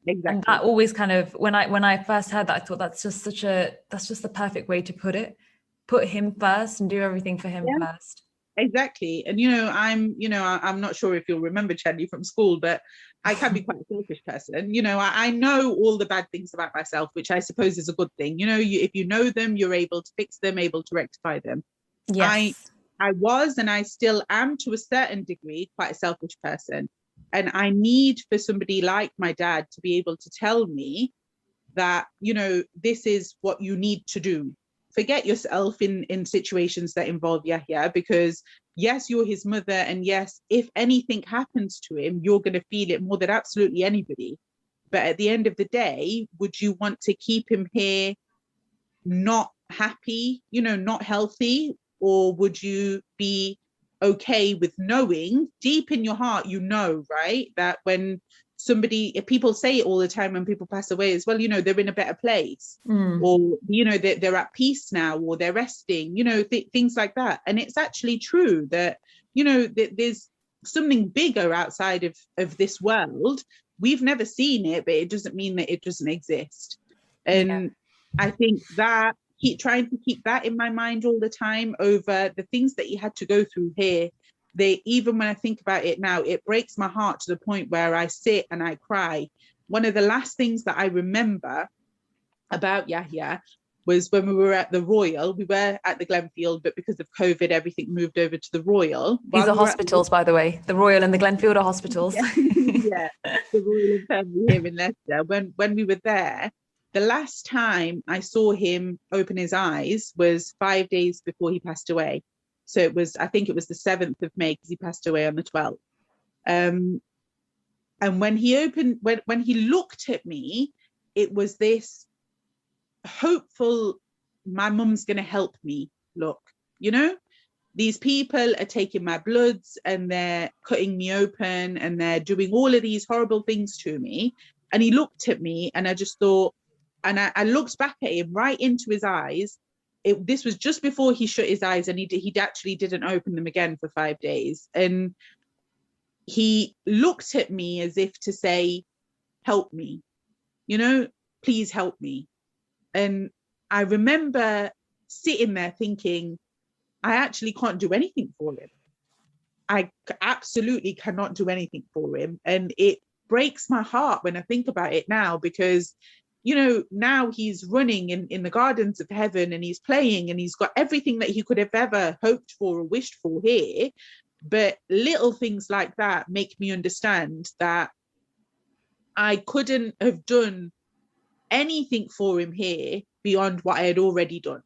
Exactly. And that always kind of, when I first heard that, I thought that's just the perfect way to put it. Put him first and do everything for him first. Exactly. And, you know, I'm not sure if you'll remember Chandni from school, but I can be quite a selfish person. You know, I know all the bad things about myself, which I suppose is a good thing. You know, if you know them, you're able to fix them, able to rectify them. Yes. I was, and I still am to a certain degree, quite a selfish person. And I need for somebody like my dad to be able to tell me that, you know, this is what you need to do. Forget yourself in situations that involve Yahiya, because yes, you're his mother, and yes, if anything happens to him, you're going to feel it more than absolutely anybody. But at the end of the day, would you want to keep him here not happy, not healthy? Or would you be okay with knowing deep in your heart, right, that when people say it all the time when people pass away as well, they're in a better place, or, they're at peace now, or they're resting, things like that. And it's actually true that, there's something bigger outside of this world. We've never seen it, but it doesn't mean that it doesn't exist. And I think that trying to keep that in my mind all the time over the things that he had to go through here, even when I think about it now, it breaks my heart to the point where I sit and I cry. One of the last things that I remember about Yahiya was when we were at the Royal. We were at the Glenfield, but because of COVID, everything moved over to the Royal. These are hospitals, by the way. The Royal and the Glenfield are hospitals. Yeah, the Royal Infirmary here in Leicester. When we were there, the last time I saw him open his eyes was 5 days before he passed away. So I think it was the 7th of May, because he passed away on the 12th. And when he looked at me, it was this hopeful, my mum's going to help me look, these people are taking my bloods and they're cutting me open and they're doing all of these horrible things to me. And he looked at me and I just thought, and I looked back at him right into his eyes. This was just before he shut his eyes, and he actually didn't open them again for 5 days. And he looked at me as if to say, help me, please help me. And I remember sitting there thinking, I actually can't do anything for him. I absolutely cannot do anything for him. And it breaks my heart when I think about it now, because, now he's running in the gardens of heaven and he's playing and he's got everything that he could have ever hoped for or wished for here. But little things like that make me understand that I couldn't have done anything for him here beyond what I had already done.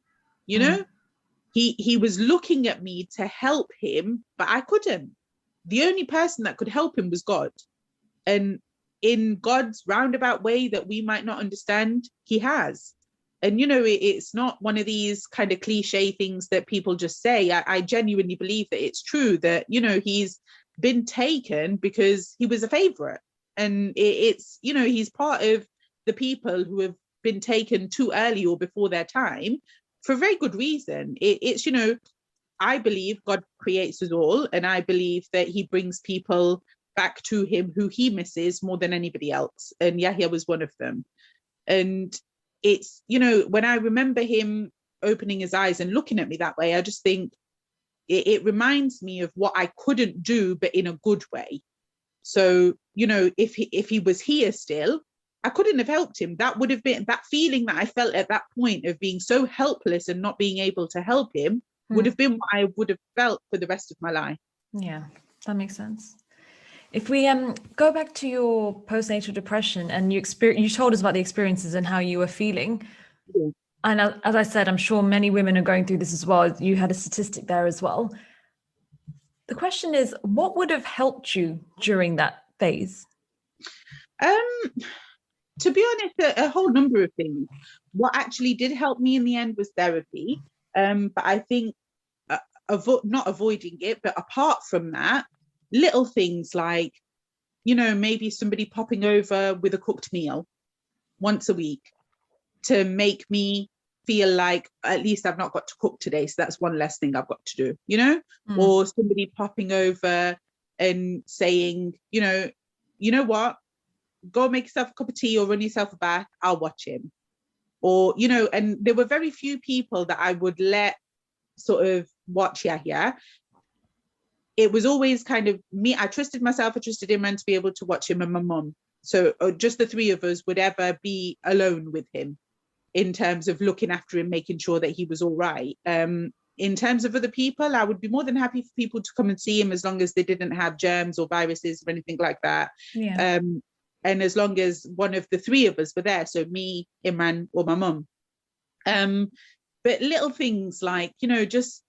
He was looking at me to help him, but I couldn't. The only person that could help him was God. And in God's roundabout way that we might not understand, he has. And, it's not one of these kind of cliche things that people just say. I genuinely believe that it's true that, he's been taken because he was a favorite. And it's, he's part of the people who have been taken too early or before their time for a very good reason. It's, I believe God creates us all, and I believe that he brings people back to him who he misses more than anybody else. And Yahiya was one of them. And it's, when I remember him opening his eyes and looking at me that way, I just think it reminds me of what I couldn't do, but in a good way. So, if he was here still, I couldn't have helped him. That would have been that feeling that I felt at that point of being so helpless and not being able to help him would have been what I would have felt for the rest of my life. Yeah, that makes sense. If we go back to your postnatal depression, and you told us about the experiences and how you were feeling. Yeah. And as I said, I'm sure many women are going through this as well. You had a statistic there as well. The question is, what would have helped you during that phase? To be honest, a whole number of things. What actually did help me in the end was therapy. But I think not avoiding it, but apart from that, little things like, maybe somebody popping over with a cooked meal once a week to make me feel like at least I've not got to cook today. So that's one less thing I've got to do, or somebody popping over and saying, you know what, go make yourself a cup of tea or run yourself a bath, I'll watch him. Or, and there were very few people that I would let sort of watch Yahiya. It was always kind of me. I trusted myself, I trusted him, and to be able to watch him, and my mum. So just the three of us would ever be alone with him in terms of looking after him, making sure that he was all right. In terms of other people, I would be more than happy for people to come and see him as long as they didn't have germs or viruses or anything like that. Yeah. And as long as one of the three of us were there, so me, Imran, or my mum. But little things like, just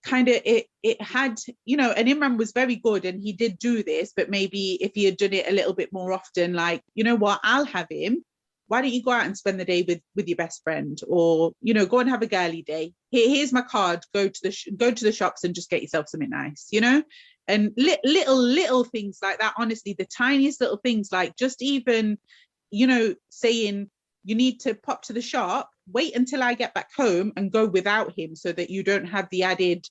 kind of it had, you know, and Imran was very good and he did do this, but maybe if he had done it a little bit more often, like, you know what, I'll have him. Why don't you go out and spend the day with your best friend, or, you know, go and have a girly day. Here's my card. Go to the shops and just get yourself something nice, you know. And little things like that. Honestly, the tiniest little things, like just even, you know, saying you need to pop to the shop, wait until I get back home and go without him, so that you don't have the added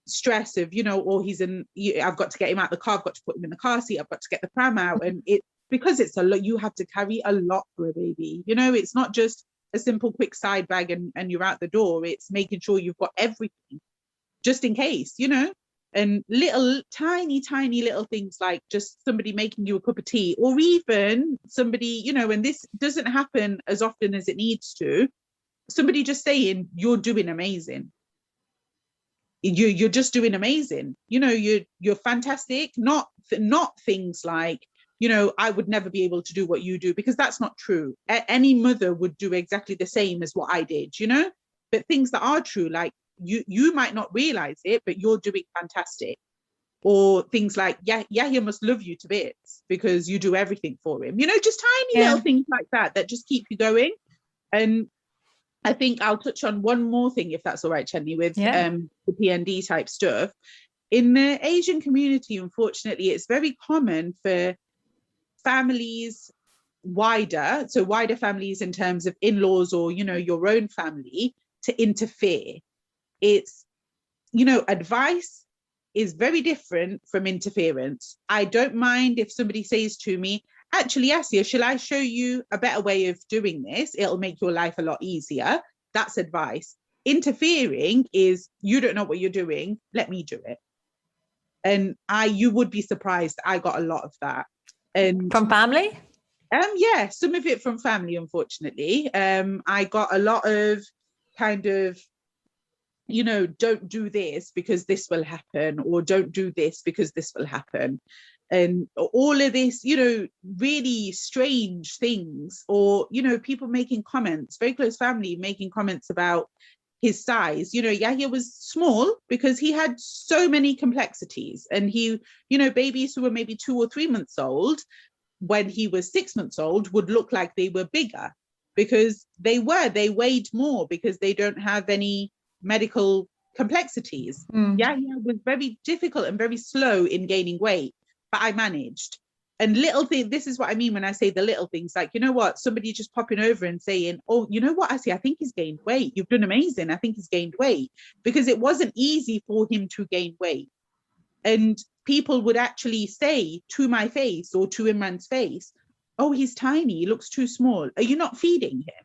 stress of, you know, or I've got to get him out of the car, I've got to put him in the car seat, I've got to get the pram out. And it, because it's a lot, you have to carry a lot for a baby, you know. It's not just a simple quick side bag and you're out the door. It's making sure you've got everything just in case, you know. And little tiny little things, like just somebody making you a cup of tea, or even somebody, you know, and this doesn't happen as often as it needs to, somebody just saying you're doing amazing, you're just doing amazing, you know, you're fantastic. Not things like, you know, I would never be able to do what you do, because that's not true. Any mother would do exactly the same as what I did, you know. But things that are true, like you might not realize it, but you're doing fantastic. Or things like, yeah, he must love you to bits because you do everything for him, you know, just tiny little things like that just keep you going. And I think I'll touch on one more thing, if that's all right, Chenny, with the PND type stuff. In the Asian community, unfortunately, it's very common for families wider families in terms of in-laws, or, you know, your own family, to interfere. It's, you know, advice is very different from interference. I don't mind if somebody says to me, actually, Asiya, shall I show you a better way of doing this? It'll make your life a lot easier. That's advice. Interfering is, you don't know what you're doing, let me do it. And you would be surprised, I got a lot of that. And from family? Yeah, some of it from family, unfortunately. I got a lot of kind of, you know, don't do this because this will happen, or don't do this because this will happen. And all of this, you know, really strange things. Or, you know, people making comments, very close family making comments about his size. You know, Yahiya was small because he had so many complexities. And he, you know, babies who were maybe 2 or 3 months old, when he was 6 months old, would look like they were bigger, because they weighed more, because they don't have any medical complexities. Yahiya was very difficult and very slow in gaining weight, but I managed. And little things, this is what I mean when I say the little things, like, you know what, somebody just popping over and saying, oh, you know what, I think he's gained weight. You've done amazing. I think he's gained weight. Because it wasn't easy for him to gain weight. And people would actually say to my face, or to Imran's face, oh, he's tiny, he looks too small. Are you not feeding him?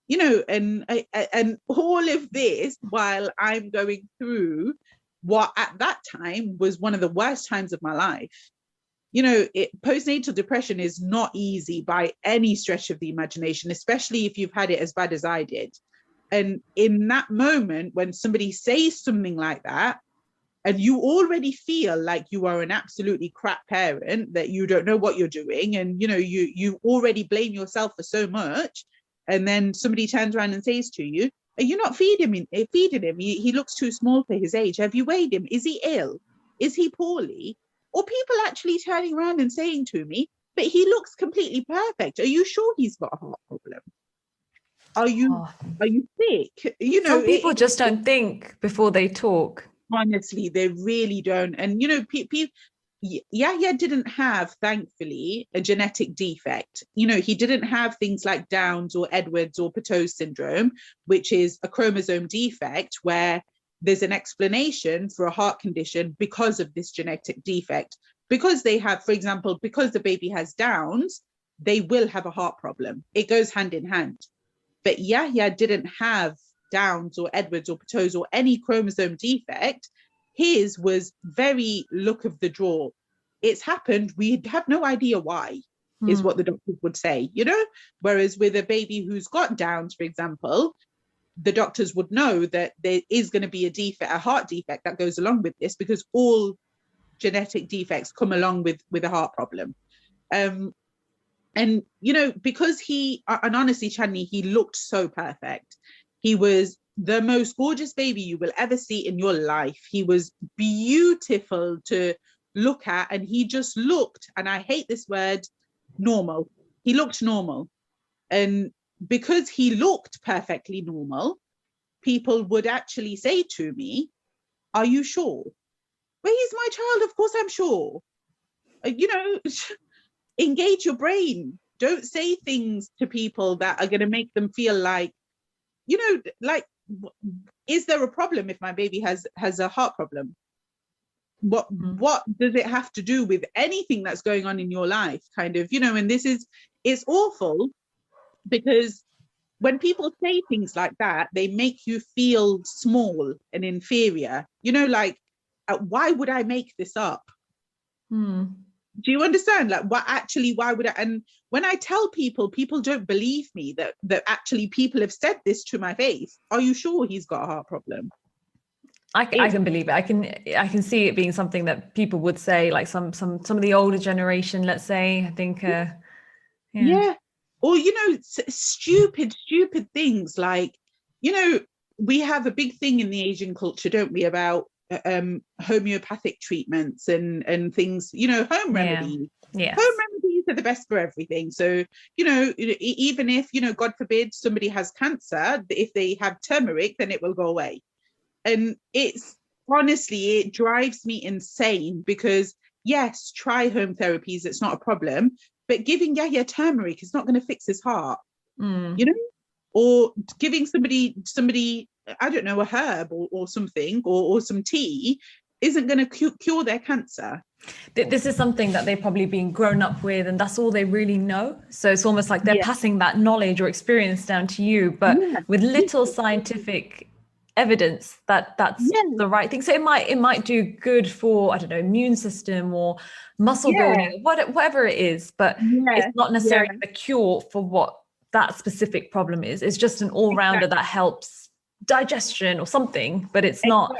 You know, and all of this while I'm going through what at that time was one of the worst times of my life. You know, postnatal depression is not easy by any stretch of the imagination, especially if you've had it as bad as I did. And in that moment, when somebody says something like that, and you already feel like you are an absolutely crap parent, that you don't know what you're doing, and, you know, you already blame yourself for so much, and then somebody turns around and says to you, are you not feeding him? He looks too small for his age. Have you weighed him? Is he ill? Is he poorly? Or people actually turning around and saying to me, but he looks completely perfect. Are you sure he's got a heart problem? Are you sick? You know, some people just don't think before they talk. Honestly, they really don't. And, you know, Yahiya didn't have, thankfully, a genetic defect. You know, he didn't have things like Downs or Edwards or Patau syndrome, which is a chromosome defect where there's an explanation for a heart condition because of this genetic defect. Because they have, for example, because the baby has Downs, they will have a heart problem. It goes hand in hand. But Yahiya didn't have Downs or Edwards or Patau's or any chromosome defect. His was very look of the draw. It's happened, we have no idea why, is what the doctors would say, you know? Whereas with a baby who's got Downs, for example, the doctors would know that there is going to be a defect, a heart defect that goes along with this, because all genetic defects come along with a heart problem. And, you know, because and honestly, Chandni, he looked so perfect. He was the most gorgeous baby you will ever see in your life. He was beautiful to look at, and he just looked, and I hate this word, normal. He looked normal. And because he looked perfectly normal, people would actually say to me, are you sure? Well, he's my child, of course I'm sure. You know, engage your brain. Don't say things to people that are going to make them feel like, you know, like, is there a problem if my baby has a heart problem? What does it have to do with anything that's going on in your life? Kind of, you know, and it's awful, because when people say things like that, they make you feel small and inferior. You know, like, why would I make this up? Do you understand? Like, why would I? And when I tell people, people don't believe me that actually people have said this to my face. Are you sure he's got a heart problem? I can believe it. I can see it being something that people would say, like some of the older generation, let's say. I think, yeah. Or, you know, stupid things like, you know, we have a big thing in the Asian culture, don't we, about homeopathic treatments and things, you know, home remedies. Yes. Home remedies are the best for everything. So, you know, even if, you know, God forbid somebody has cancer, if they have turmeric, then it will go away. And it's honestly, it drives me insane, because yes, try home therapies, it's not a problem, but giving Yahiya turmeric is not going to fix his heart, you know, or giving somebody, I don't know, a herb or something, or some tea isn't going to cure their cancer. This is something that they've probably been grown up with, and that's all they really know. So it's almost like they're passing that knowledge or experience down to you, but with little scientific evidence that that's the right thing. So it might do good for, I don't know, immune system or muscle building, whatever it is, but it's not necessarily the cure for what that specific problem is. It's just an all-rounder that helps digestion or something, but it's not.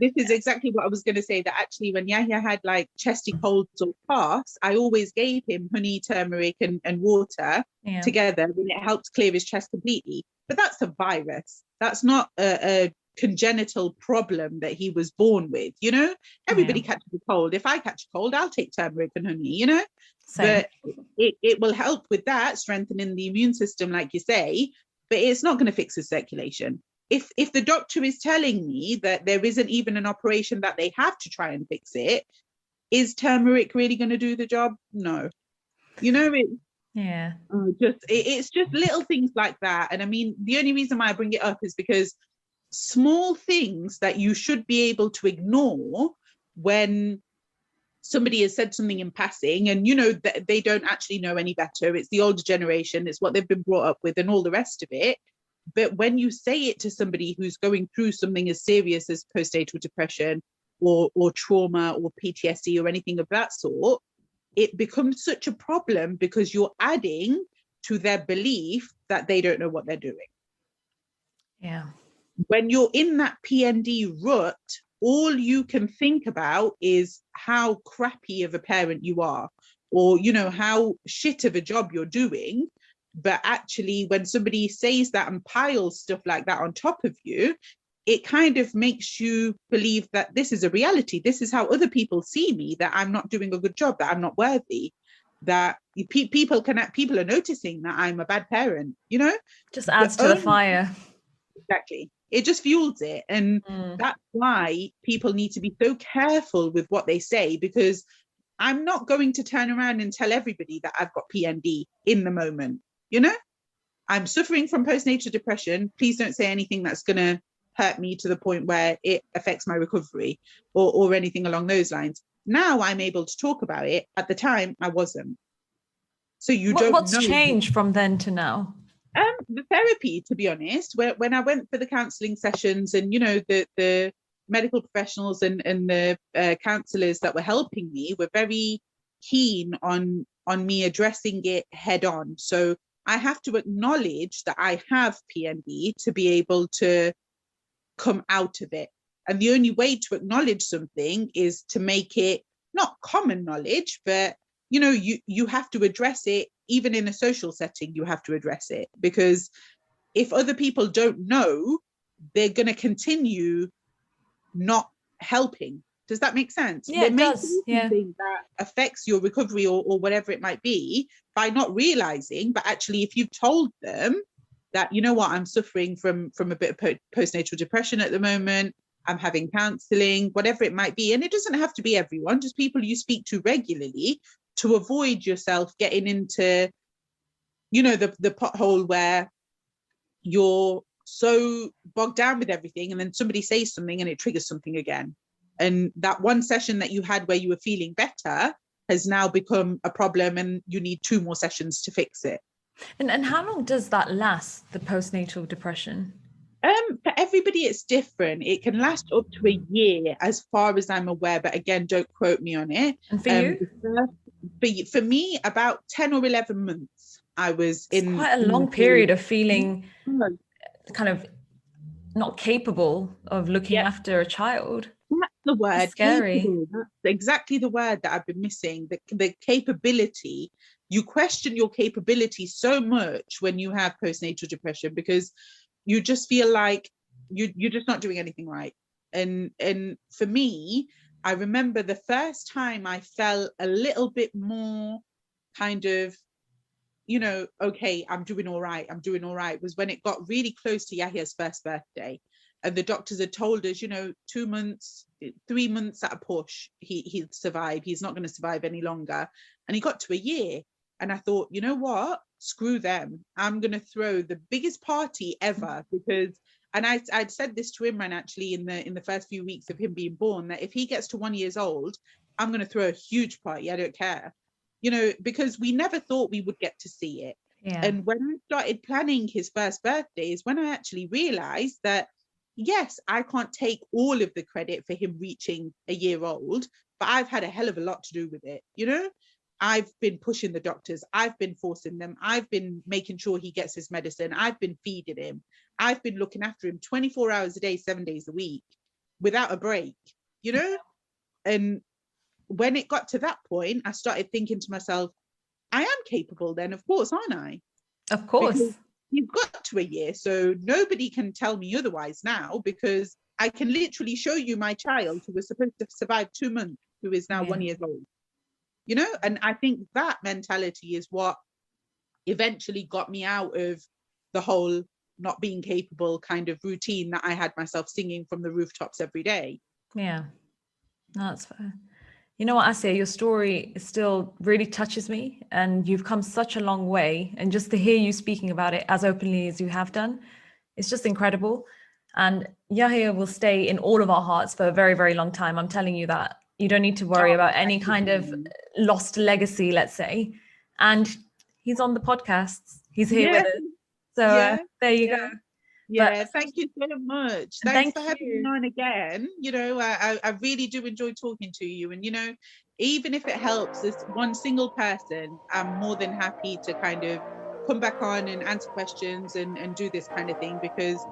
This is exactly what I was going to say, that actually when Yahiya had like chesty colds or coughs, I always gave him honey, turmeric and water together, and it helped clear his chest completely. But that's a virus. That's not a congenital problem that he was born with, you know. Everybody catches a cold. If I catch a cold, I'll take turmeric and honey, you know. Same. But it will help with that, strengthening the immune system, like you say, but it's not going to fix his circulation. If the doctor is telling me that there isn't even an operation that they have to try and fix it, is turmeric really going to do the job? No. You know, it's just little things like that. And I mean, the only reason why I bring it up is because small things that you should be able to ignore when somebody has said something in passing, and, you know, they don't actually know any better. It's the older generation, it's what they've been brought up with and all the rest of it. But when you say it to somebody who's going through something as serious as postnatal depression or trauma or PTSD or anything of that sort, it becomes such a problem, because you're adding to their belief that they don't know what they're doing. Yeah. When you're in that PND rut, all you can think about is how crappy of a parent you are, or, you know, how shit of a job you're doing. But actually, when somebody says that and piles stuff like that on top of you, it kind of makes you believe that this is a reality. This is how other people see me, that I'm not doing a good job, that I'm not worthy, that people are noticing that I'm a bad parent, you know? Just adds to the fire. Exactly. It just fuels it. And that's why people need to be so careful with what they say, because I'm not going to turn around and tell everybody that I've got PND in the moment. You know, I'm suffering from postnatal depression. Please don't say anything that's going to hurt me to the point where it affects my recovery or anything along those lines. Now I'm able to talk about it. At the time, I wasn't. So what's changed from then to now? The therapy, to be honest, when I went for the counselling sessions, and, you know, the medical professionals and the counsellors that were helping me were very keen on me addressing it head on. So I have to acknowledge that I have PND to be able to come out of it. And the only way to acknowledge something is to make it not common knowledge, but, you know, you have to address it. Even in a social setting, you have to address it, because if other people don't know, they're going to continue not helping. Does that make sense? Yeah, there it may does. be Yeah. something that affects your recovery or whatever it might be by not realizing, but actually if you've told them that, you know what, I'm suffering from a bit of postnatal depression at the moment, I'm having counseling, whatever it might be, and it doesn't have to be everyone, just people you speak to regularly, to avoid yourself getting into, you know, the pothole where you're so bogged down with everything and then somebody says something and it triggers something again. And that one session that you had where you were feeling better has now become a problem and you need 2 more sessions to fix it. And how long does that last, the postnatal depression? For everybody, it's different. It can last up to a year, as far as I'm aware, but again, don't quote me on it. And for you? For me, about 10 or 11 months. I was it's quite a long period of feeling kind of not capable of looking after a child. That's the word. It's scary. Capable. That's exactly the word that I've been missing. The capability. You question your capability so much when you have postnatal depression, because you just feel like you're just not doing anything right. And for me, I remember the first time I felt a little bit more kind of, you know, okay, I'm doing all right, was when it got really close to Yahiya's first birthday. And the doctors had told us, you know, 2 months, 3 months at a push, he'd survive. He's not going to survive any longer. And he got to a year. And I thought, you know what? Screw them. I'm going to throw the biggest party ever, because, and I'd said this to Imran actually in the first few weeks of him being born, that if he gets to 1 year old, I'm going to throw a huge party. I don't care. You know, because we never thought we would get to see it. Yeah. And when I started planning his first birthday is when I actually realized that, yes, I can't take all of the credit for him reaching a year old, but I've had a hell of a lot to do with it. You know, I've been pushing the doctors. I've been forcing them. I've been making sure he gets his medicine. I've been feeding him. I've been looking after him 24 hours a day, 7 days a week, without a break, you know? And when it got to that point, I started thinking to myself, I am capable then, of course, aren't I? Of course. Because you've got to a year, so nobody can tell me otherwise now, because I can literally show you my child who was supposed to survive 2 months, who is now 1 year old. You know, and I think that mentality is what eventually got me out of the whole not being capable kind of routine that I had myself singing from the rooftops every day. Yeah, no, that's fair. You know what, Asiya, your story still really touches me, and you've come such a long way. And just to hear you speaking about it as openly as you have done, it's just incredible. And Yahiya will stay in all of our hearts for a very, very long time. I'm telling you that. You don't need to worry about any kind of lost legacy, let's say. And he's on the podcasts. He's here with us. So there you go. Yeah, thank you so much. Thanks for having me on again. You know, I really do enjoy talking to you. And, you know, even if it helps as one single person, I'm more than happy to kind of come back on and answer questions and do this kind of thing, because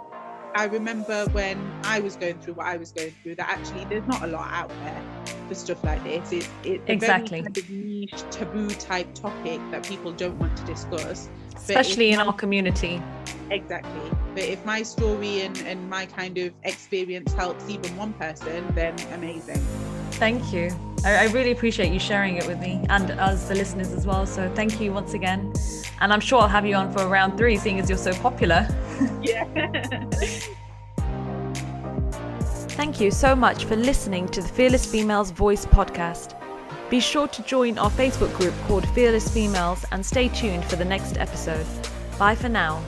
I remember when I was going through what I was going through, that actually there's not a lot out there for stuff like this. It's exactly a very kind of niche, taboo type topic that people don't want to discuss. Especially in our community. Exactly. But if my story and my kind of experience helps even one person, then amazing. Thank you. I really appreciate you sharing it with me and us, the listeners, as well. So thank you once again. And I'm sure I'll have you on for round 3, seeing as you're so popular. Yeah. Thank you so much for listening to the Fearless Females Voice podcast. Be sure to join our Facebook group called Fearless Females and stay tuned for the next episode. Bye for now.